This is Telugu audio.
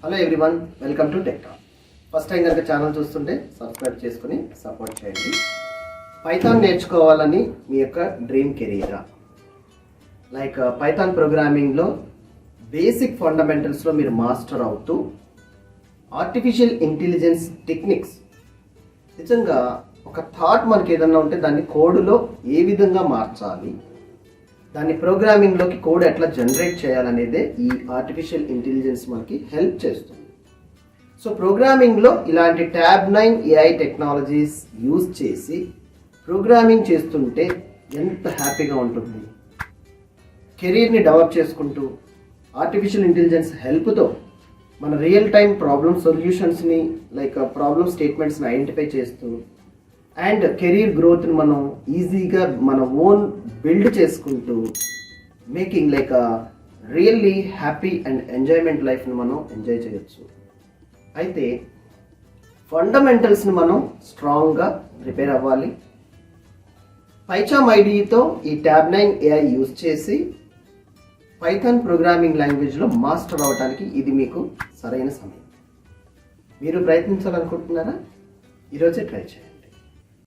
Hello everyone, welcome to TechTalks. First time కనుక ఛానల్ చూస్తుంటే సబ్స్క్రైబ్ చేసుకుని సపోర్ట్ చేయండి. పైథాన్ నేర్చుకోవాలని మీ యొక్క డ్రీమ్ కెరీరా? లైక్ పైథాన్ ప్రోగ్రామింగ్లో బేసిక్ ఫండమెంటల్స్లో మీరు మాస్టర్ అవుతూ ఆర్టిఫిషియల్ ఇంటెలిజెన్స్ టెక్నిక్స్, నిజంగా ఒక థాట్ మనకి ఏదన్నా ఉంటే దాన్ని కోడ్లో ఏ విధంగా మార్చాలి, దాన్ని ప్రోగ్రామింగ్లోకి కోడ్ ఎట్లా జనరేట్ చేయాలనేదే ఈ ఆర్టిఫిషియల్ ఇంటెలిజెన్స్ మనకి హెల్ప్ చేస్తుంది. సో ప్రోగ్రామింగ్లో ఇలాంటి Tabnine AI టెక్నాలజీస్ యూజ్ చేసి ప్రోగ్రామింగ్ చేస్తుంటే ఎంత హ్యాపీగా ఉంటుంది. కెరీర్ని డెవలప్ చేసుకుంటూ ఆర్టిఫిషియల్ ఇంటెలిజెన్స్ హెల్ప్తో మన రియల్ టైం ప్రాబ్లమ్ సొల్యూషన్స్ని లైక్ ప్రాబ్లమ్ స్టేట్మెంట్స్ని ఐడెంటిఫై చేస్తూ అండ్ కెరీర్ గ్రోత్ని మనం ఈజీగా మన ఓన్ బిల్డ్ చేసుకుంటూ making like really happy and ఎంజాయ్మెంట్ లైఫ్ని మనం ఎంజాయ్ చేయొచ్చు. అయితే ఫండమెంటల్స్ని మనం స్ట్రాంగ్గా ప్రిపేర్ అవ్వాలి. పైచామ్ ఐడితో ఈ Tabnine AI యూజ్ చేసి పైథాన్ ప్రోగ్రామింగ్ లాంగ్వేజ్లో మాస్టర్ అవ్వడానికి ఇది మీకు సరైన సమయం. మీరు ప్రయత్నించాలనుకుంటున్నారా? ఈరోజే ట్రై చేయండి.